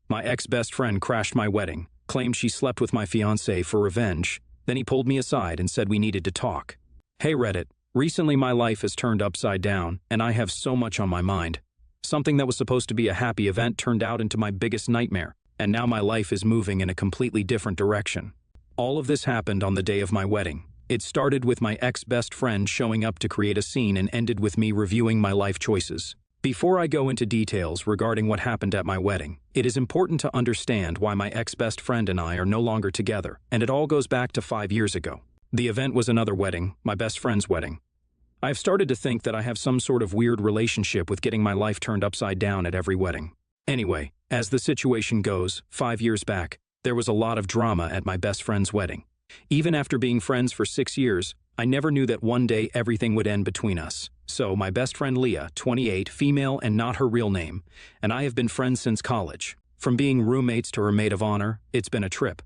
My ex-best friend crashed my wedding, claimed she slept with my fiancé for revenge, then he pulled me aside and said we needed to talk. Hey Reddit, recently my life has turned upside down, and I have so much on my mind. Something that was supposed to be a happy event turned out into my biggest nightmare, and now my life is moving in a completely different direction. All of this happened on the day of my wedding. It started with my ex-best friend showing up to create a scene and ended with me reviewing my life choices. Before I go into details regarding what happened at my wedding, it is important to understand why my ex-best friend and I are no longer together, and it all goes back to 5 years ago. The event was another wedding, my best friend's wedding. I've started to think that I have some sort of weird relationship with getting my life turned upside down at every wedding. Anyway, as the situation goes, 5 years back, there was a lot of drama at my best friend's wedding. Even after being friends for 6 years, I never knew that one day everything would end between us. So my best friend Leah, 28, female and not her real name, and I have been friends since college. From being roommates to her maid of honor, it's been a trip.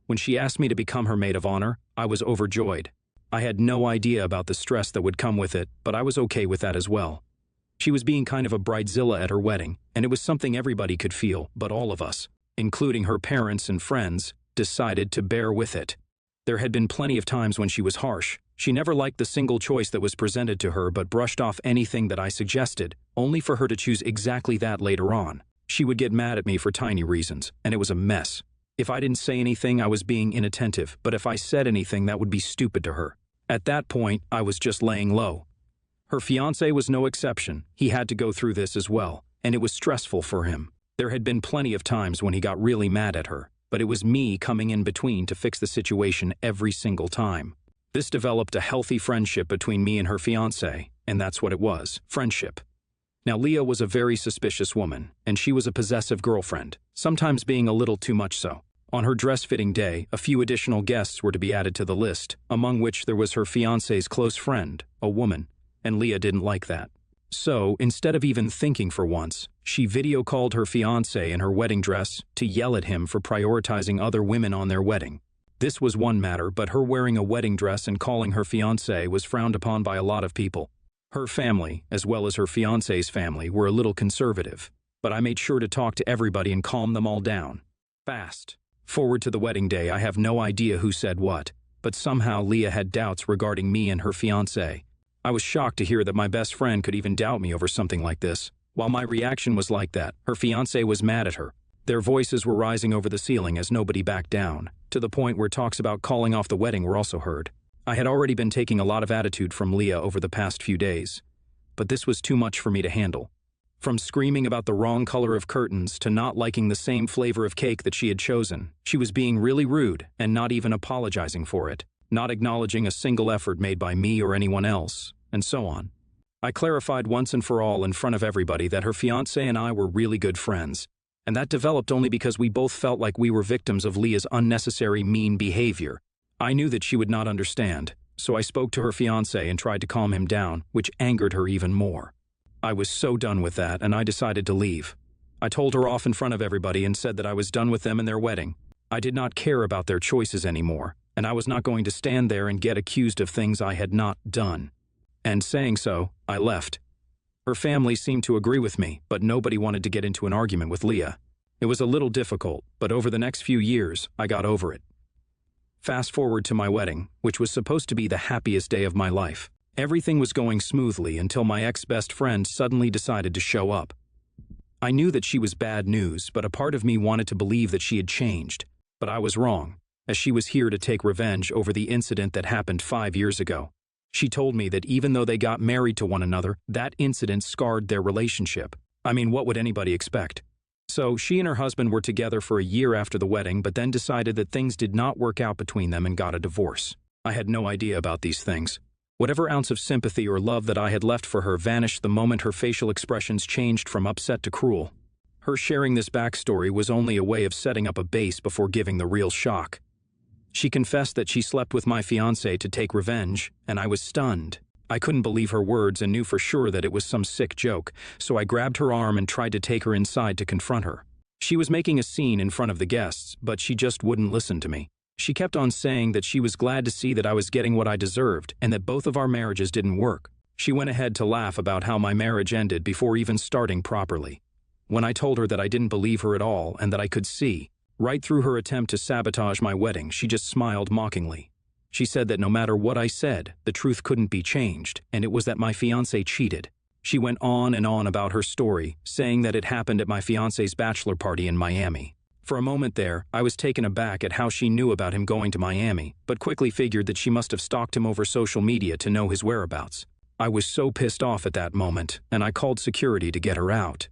When she asked me to become her maid of honor, I was overjoyed. I had no idea about the stress that would come with it, but I was okay with that as well. She was being kind of a bridezilla at her wedding, and it was something everybody could feel, but all of us, including her parents and friends, decided to bear with it. There had been plenty of times when she was harsh. She never liked the single choice that was presented to her but brushed off anything that I suggested, only for her to choose exactly that later on. She would get mad at me for tiny reasons, and it was a mess. If I didn't say anything, I was being inattentive, but if I said anything, that would be stupid to her. At that point, I was just laying low. Her fiancé was no exception. He had to go through this as well, and it was stressful for him. There had been plenty of times when he got really mad at her, but it was me coming in between to fix the situation every single time. This developed a healthy friendship between me and her fiancé, and that's what it was, friendship. Now Leah was a very suspicious woman, and she was a possessive girlfriend, sometimes being a little too much so. On her dress-fitting day, a few additional guests were to be added to the list, among which there was her fiancé's close friend, a woman, and Leah didn't like that. So, instead of even thinking for once, she video called her fiancé in her wedding dress to yell at him for prioritizing other women on their wedding. This was one matter, but her wearing a wedding dress and calling her fiancé was frowned upon by a lot of people. Her family, as well as her fiancé's family, were a little conservative, but I made sure to talk to everybody and calm them all down. Fast forward to the wedding day, I have no idea who said what, but somehow Leah had doubts regarding me and her fiancé. I was shocked to hear that my best friend could even doubt me over something like this. While my reaction was like that, her fiancé was mad at her. Their voices were rising over the ceiling as nobody backed down, to the point where talks about calling off the wedding were also heard. I had already been taking a lot of attitude from Leah over the past few days, but this was too much for me to handle. From screaming about the wrong color of curtains to not liking the same flavor of cake that she had chosen, she was being really rude and not even apologizing for it, not acknowledging a single effort made by me or anyone else, and so on. I clarified once and for all in front of everybody that her fiancé and I were really good friends, and that developed only because we both felt like we were victims of Leah's unnecessary mean behavior. I knew that she would not understand, so I spoke to her fiancé and tried to calm him down, which angered her even more. I was so done with that, and I decided to leave. I told her off in front of everybody and said that I was done with them and their wedding. I did not care about their choices anymore, and I was not going to stand there and get accused of things I had not done. And saying so, I left. Her family seemed to agree with me, but nobody wanted to get into an argument with Leah. It was a little difficult, but over the next few years, I got over it. Fast forward to my wedding, which was supposed to be the happiest day of my life. Everything was going smoothly until my ex-best friend suddenly decided to show up. I knew that she was bad news, but a part of me wanted to believe that she had changed. But I was wrong, as she was here to take revenge over the incident that happened 5 years ago. She told me that even though they got married to one another, that incident scarred their relationship. I mean, what would anybody expect? So she and her husband were together for a year after the wedding, but then decided that things did not work out between them and got a divorce. I had no idea about these things. Whatever ounce of sympathy or love that I had left for her vanished the moment her facial expressions changed from upset to cruel. Her sharing this backstory was only a way of setting up a base before giving the real shock. She confessed that she slept with my fiancé to take revenge, and I was stunned. I couldn't believe her words and knew for sure that it was some sick joke, so I grabbed her arm and tried to take her inside to confront her. She was making a scene in front of the guests, but she just wouldn't listen to me. She kept on saying that she was glad to see that I was getting what I deserved and that both of our marriages didn't work. She went ahead to laugh about how my marriage ended before even starting properly. When I told her that I didn't believe her at all and that I could see, right through her attempt to sabotage my wedding, she just smiled mockingly. She said that no matter what I said, the truth couldn't be changed, and it was that my fiancé cheated. She went on and on about her story, saying that it happened at my fiancé's bachelor party in Miami. For a moment there, I was taken aback at how she knew about him going to Miami, but quickly figured that she must have stalked him over social media to know his whereabouts. I was so pissed off at that moment, and I called security to get her out.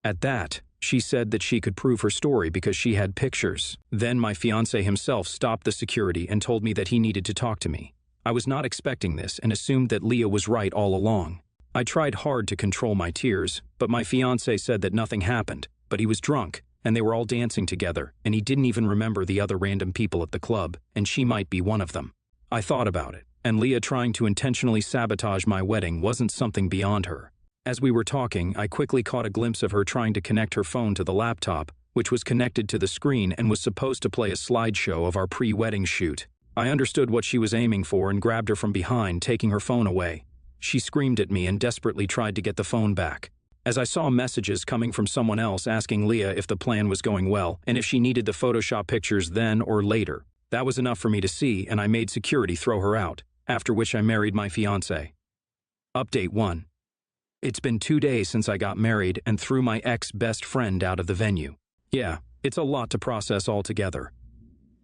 At that, she said that she could prove her story because she had pictures. Then my fiancé himself stopped the security and told me that he needed to talk to me. I was not expecting this and assumed that Leah was right all along. I tried hard to control my tears, but my fiancé said that nothing happened, but he was drunk, and they were all dancing together, and he didn't even remember the other random people at the club, and she might be one of them. I thought about it, and Leah trying to intentionally sabotage my wedding wasn't something beyond her. As we were talking, I quickly caught a glimpse of her trying to connect her phone to the laptop, which was connected to the screen and was supposed to play a slideshow of our pre-wedding shoot. I understood what she was aiming for and grabbed her from behind, taking her phone away. She screamed at me and desperately tried to get the phone back. As I saw messages coming from someone else asking Leah if the plan was going well and if she needed the Photoshop pictures then or later, that was enough for me to see, and I made security throw her out, after which I married my fiancé. Update 1. It's been 2 days since I got married and threw my ex-best friend out of the venue. Yeah, it's a lot to process altogether.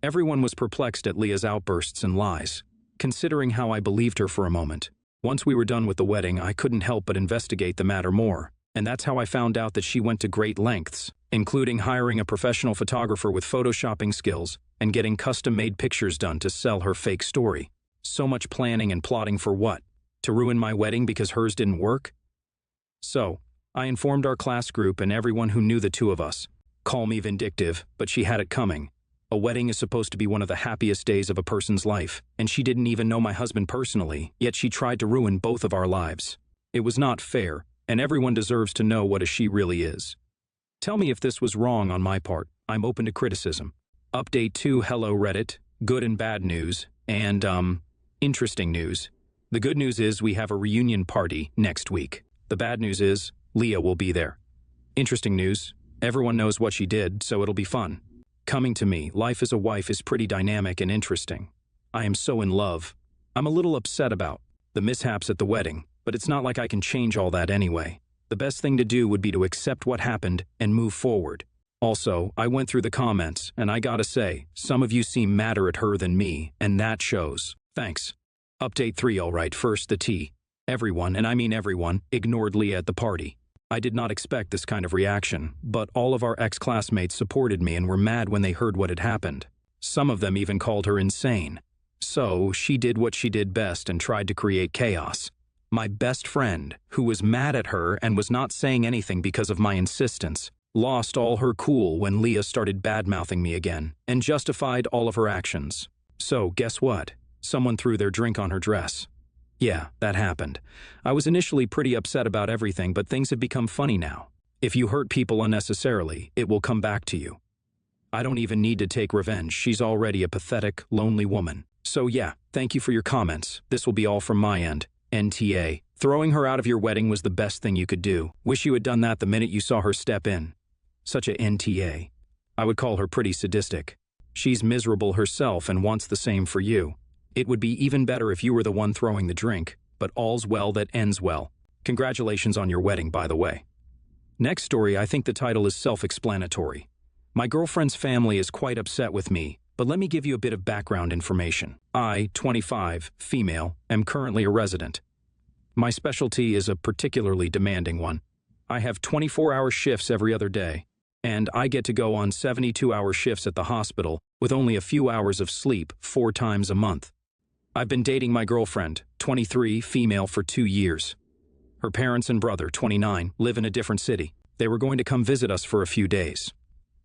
Everyone was perplexed at Leah's outbursts and lies, considering how I believed her for a moment. Once we were done with the wedding, I couldn't help but investigate the matter more, and that's how I found out that she went to great lengths, including hiring a professional photographer with photoshopping skills and getting custom-made pictures done to sell her fake story. So much planning and plotting for what? To ruin my wedding because hers didn't work? So, I informed our class group and everyone who knew the two of us. Call me vindictive, but she had it coming. A wedding is supposed to be one of the happiest days of a person's life, and she didn't even know my husband personally, yet she tried to ruin both of our lives. It was not fair, and everyone deserves to know what a she really is. Tell me if this was wrong on my part. I'm open to criticism. Update 2. Hello Reddit. Good and bad news, and, interesting news. The good news is we have a reunion party next week. The bad news is Leah will be there. Interesting news. Everyone knows what she did, so it'll be fun. Coming to me, life as a wife is pretty dynamic and interesting. I am so in love. I'm a little upset about the mishaps at the wedding, but it's not like I can change all that anyway. The best thing to do would be to accept what happened and move forward. Also, I went through the comments, and I gotta say, some of you seem madder at her than me, and that shows. Thanks. Update 3. Alright, first the tea. Everyone, and I mean everyone, ignored Leah at the party. I did not expect this kind of reaction, but all of our ex-classmates supported me and were mad when they heard what had happened. Some of them even called her insane. So, she did what she did best and tried to create chaos. My best friend, who was mad at her and was not saying anything because of my insistence, lost all her cool when Leah started bad-mouthing me again and justified all of her actions. So, guess what? Someone threw their drink on her dress. Yeah, that happened. I was initially pretty upset about everything, but things have become funny now. If you hurt people unnecessarily, it will come back to you. I don't even need to take revenge. She's already a pathetic, lonely woman. So yeah, thank you for your comments. This will be all from my end. NTA. Throwing her out of your wedding was the best thing you could do. Wish you had done that the minute you saw her step in. Such a NTA. I would call her pretty sadistic. She's miserable herself and wants the same for you. It would be even better if you were the one throwing the drink, but all's well that ends well. Congratulations on your wedding, by the way. Next story, I think the title is self-explanatory. My girlfriend's family is quite upset with me, but let me give you a bit of background information. I, 25, female, am currently a resident. My specialty is a particularly demanding one. I have 24-hour shifts every other day, and I get to go on 72-hour shifts at the hospital with only a few hours of sleep 4 times a month. I've been dating my girlfriend, 23, female, for 2 years. Her parents and brother, 29, live in a different city. They were going to come visit us for a few days.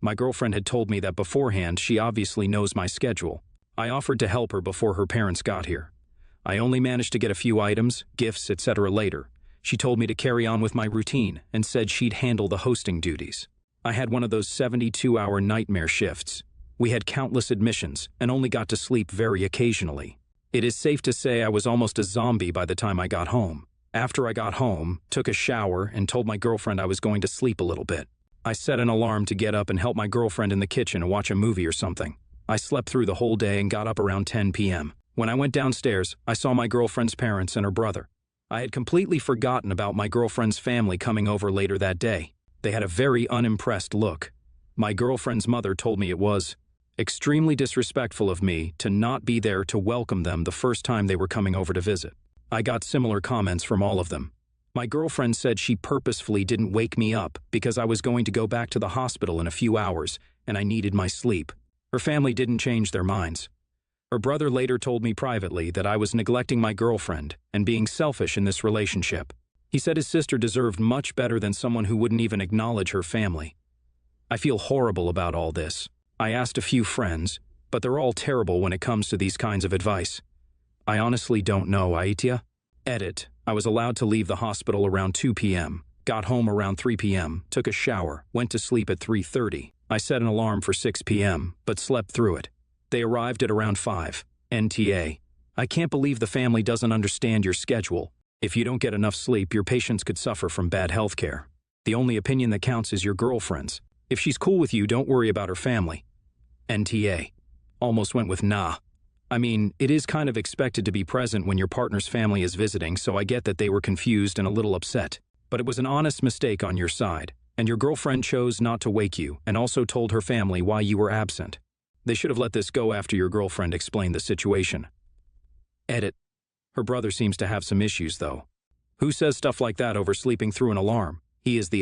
My girlfriend had told me that beforehand she obviously knows my schedule. I offered to help her before her parents got here. I only managed to get a few items, gifts, etc. later. She told me to carry on with my routine and said she'd handle the hosting duties. I had one of those 72-hour nightmare shifts. We had countless admissions and only got to sleep very occasionally. It is safe to say I was almost a zombie by the time I got home. After I got home, took a shower, and told my girlfriend I was going to sleep a little bit. I set an alarm to get up and help my girlfriend in the kitchen and watch a movie or something. I slept through the whole day and got up around 10 p.m. When I went downstairs, I saw my girlfriend's parents and her brother. I had completely forgotten about my girlfriend's family coming over later that day. They had a very unimpressed look. My girlfriend's mother told me it was extremely disrespectful of me to not be there to welcome them the first time they were coming over to visit. I got similar comments from all of them. My girlfriend said she purposefully didn't wake me up because I was going to go back to the hospital in a few hours and I needed my sleep. Her family didn't change their minds. Her brother later told me privately that I was neglecting my girlfriend and being selfish in this relationship. He said his sister deserved much better than someone who wouldn't even acknowledge her family. I feel horrible about all this. I asked a few friends, but they're all terrible when it comes to these kinds of advice. I honestly don't know, Aitia. Edit. I was allowed to leave the hospital around 2 p.m., got home around 3 p.m., took a shower, went to sleep at 3:30. I set an alarm for 6 p.m., but slept through it. They arrived at around 5. NTA. I can't believe the family doesn't understand your schedule. If you don't get enough sleep, your patients could suffer from bad health care. The only opinion that counts is your girlfriend's. If she's cool with you, don't worry about her family. NTA. Almost went with nah. I mean, it is kind of expected to be present when your partner's family is visiting, so I get that they were confused and a little upset. But it was an honest mistake on your side, and your girlfriend chose not to wake you and also told her family why you were absent. They should have let this go after your girlfriend explained the situation. Edit. Her brother seems to have some issues, though. Who says stuff like that over sleeping through an alarm? He is the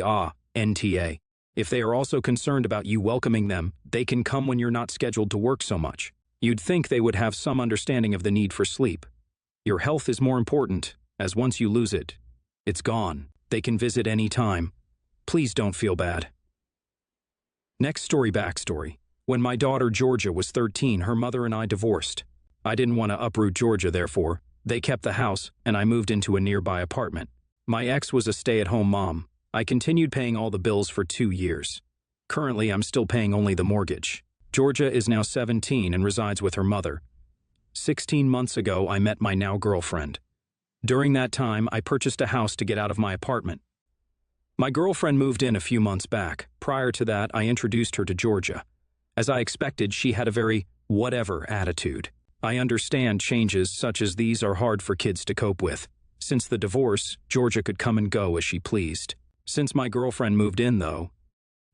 NTA. If they are also concerned about you welcoming them, they can come when you're not scheduled to work so much. You'd think they would have some understanding of the need for sleep. Your health is more important, as once you lose it, it's gone. They can visit any time. Please don't feel bad. Next story backstory. When my daughter Georgia was 13, her mother and I divorced. I didn't want to uproot Georgia, therefore. They kept the house, and I moved into a nearby apartment. My ex was a stay-at-home mom. I continued paying all the bills for 2 years. Currently, I'm still paying only the mortgage. Georgia is now 17 and resides with her mother. 16 months ago, I met my now girlfriend. During that time, I purchased a house to get out of my apartment. My girlfriend moved in a few months back. Prior to that, I introduced her to Georgia. As I expected, she had a very whatever attitude. I understand changes such as these are hard for kids to cope with. Since the divorce, Georgia could come and go as she pleased. Since my girlfriend moved in, though,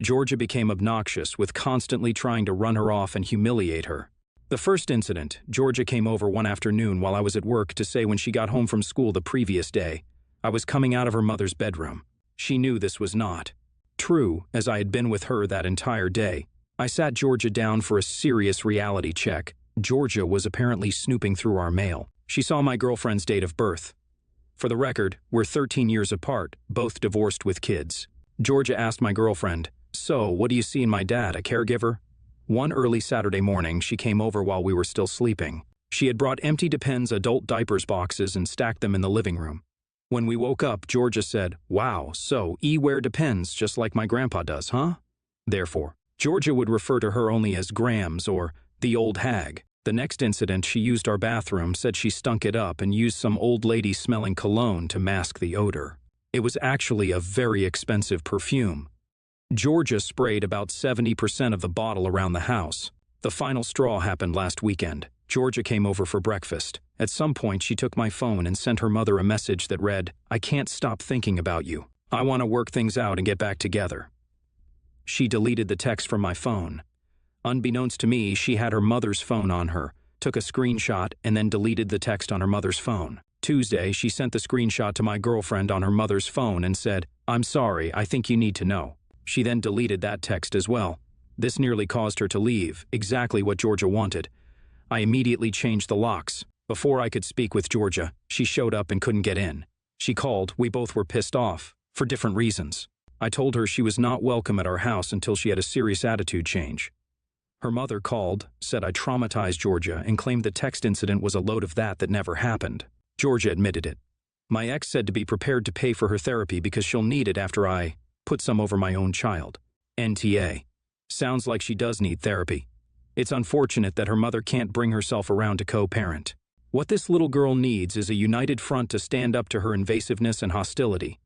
Georgia became obnoxious with constantly trying to run her off and humiliate her. The first incident, Georgia came over one afternoon while I was at work to say when she got home from school the previous day, I was coming out of her mother's bedroom. She knew this was not true, as I had been with her that entire day. I sat Georgia down for a serious reality check. Georgia was apparently snooping through our mail. She saw my girlfriend's date of birth. For the record, we're 13 years apart, both divorced with kids. Georgia asked my girlfriend, "So, what do you see in my dad, a caregiver?" One early Saturday morning, she came over while we were still sleeping. She had brought empty Depends adult diapers boxes and stacked them in the living room. When we woke up, Georgia said, "Wow, so wear Depends just like my grandpa does, huh?" Therefore, Georgia would refer to her only as Grams or the old hag. The next incident, she used our bathroom, said she stunk it up and used some old lady smelling cologne to mask the odor. It was actually a very expensive perfume. Georgia sprayed about 70% of the bottle around the house. The final straw happened last weekend. Georgia came over for breakfast. At some point, she took my phone and sent her mother a message that read, "I can't stop thinking about you. I want to work things out and get back together." She deleted the text from my phone. Unbeknownst to me, she had her mother's phone on her, took a screenshot, and then deleted the text on her mother's phone. Tuesday, she sent the screenshot to my girlfriend on her mother's phone and said, "I'm sorry, I think you need to know." She then deleted that text as well. This nearly caused her to leave, exactly what Georgia wanted. I immediately changed the locks. Before I could speak with Georgia, she showed up and couldn't get in. She called. We both were pissed off, for different reasons. I told her she was not welcome at our house until she had a serious attitude change. Her mother called, said I traumatized Georgia, and claimed the text incident was a load of that never happened. Georgia admitted it. My ex said to be prepared to pay for her therapy because she'll need it after I put some over my own child. NTA. Sounds like she does need therapy. It's unfortunate that her mother can't bring herself around to co-parent. What this little girl needs is a united front to stand up to her invasiveness and hostility.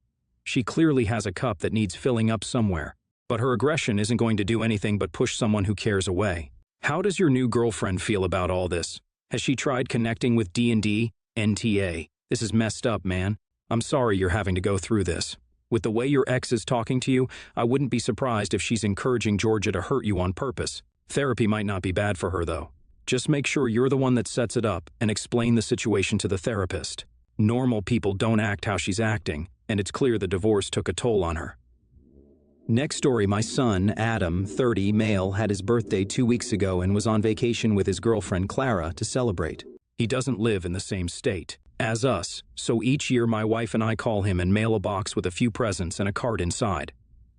She clearly has a cup that needs filling up somewhere. But her aggression isn't going to do anything but push someone who cares away. How does your new girlfriend feel about all this? Has she tried connecting with D&D? NTA. This is messed up, man. I'm sorry you're having to go through this. With the way your ex is talking to you, I wouldn't be surprised if she's encouraging Georgia to hurt you on purpose. Therapy might not be bad for her, though. Just make sure you're the one that sets it up and explain the situation to the therapist. Normal people don't act how she's acting, and it's clear the divorce took a toll on her. Next story, my son, Adam, 30, male, had his birthday 2 weeks ago and was on vacation with his girlfriend Clara to celebrate. He doesn't live in the same state as us, so each year my wife and I call him and mail a box with a few presents and a card inside.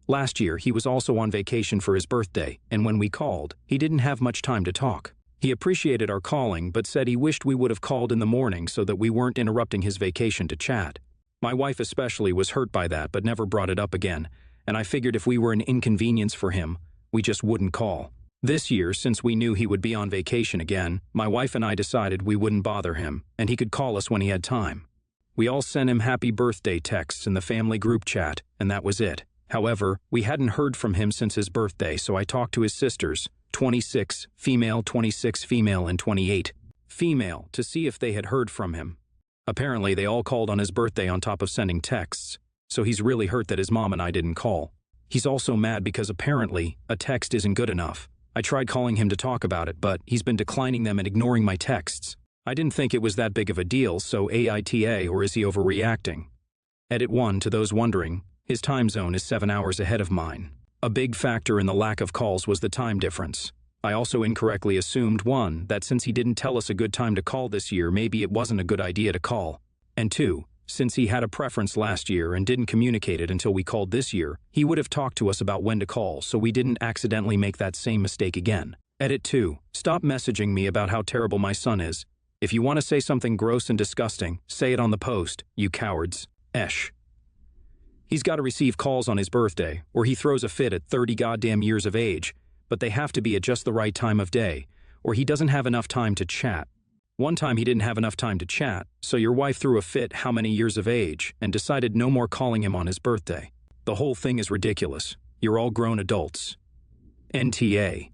Last year, he was also on vacation for his birthday, and when we called, he didn't have much time to talk. He appreciated our calling, but said he wished we would have called in the morning so that we weren't interrupting his vacation to chat. My wife especially was hurt by that but never brought it up again, and I figured if we were an inconvenience for him, we just wouldn't call. This year, since we knew he would be on vacation again, my wife and I decided we wouldn't bother him, and he could call us when he had time. We all sent him happy birthday texts in the family group chat, and that was it. However, we hadn't heard from him since his birthday, so I talked to his sisters, 26 female, 26 female, and 28 female, to see if they had heard from him. Apparently, they all called on his birthday on top of sending texts, so he's really hurt that his mom and I didn't call. He's also mad because apparently, a text isn't good enough. I tried calling him to talk about it, but he's been declining them and ignoring my texts. I didn't think it was that big of a deal, so AITA, or is he overreacting? Edit 1, to those wondering, his time zone is 7 hours ahead of mine. A big factor in the lack of calls was the time difference. I also incorrectly assumed, 1, that since he didn't tell us a good time to call this year, maybe it wasn't a good idea to call. And 2, since he had a preference last year and didn't communicate it until we called this year, he would have talked to us about when to call so we didn't accidentally make that same mistake again. Edit 2, stop messaging me about how terrible my son is. If you want to say something gross and disgusting, say it on the post, you cowards. Esh. He's got to receive calls on his birthday, or he throws a fit at 30 goddamn years of age, but they have to be at just the right time of day, or he doesn't have enough time to chat. One time he didn't have enough time to chat, so your wife threw a fit how many years of age and decided no more calling him on his birthday. The whole thing is ridiculous. You're all grown adults. NTA.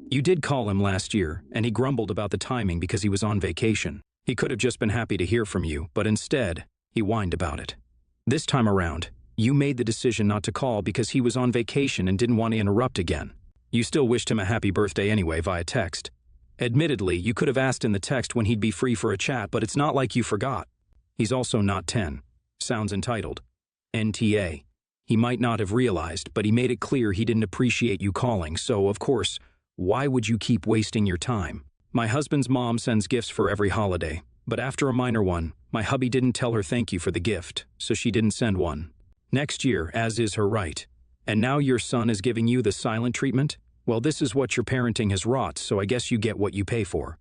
You did call him last year, and he grumbled about the timing because he was on vacation. He could have just been happy to hear from you, but instead, he whined about it. This time around, you made the decision not to call because he was on vacation and didn't want to interrupt again. You still wished him a happy birthday anyway via text. Admittedly, you could have asked in the text when he'd be free for a chat, but it's not like you forgot. He's also not 10. Sounds entitled. NTA. He might not have realized, but he made it clear he didn't appreciate you calling, so, of course, why would you keep wasting your time? My husband's mom sends gifts for every holiday, but after a minor one, my hubby didn't tell her thank you for the gift, so she didn't send one. Next year, as is her right. And now your son is giving you the silent treatment? Well, this is what your parenting has wrought, so I guess you get what you pay for.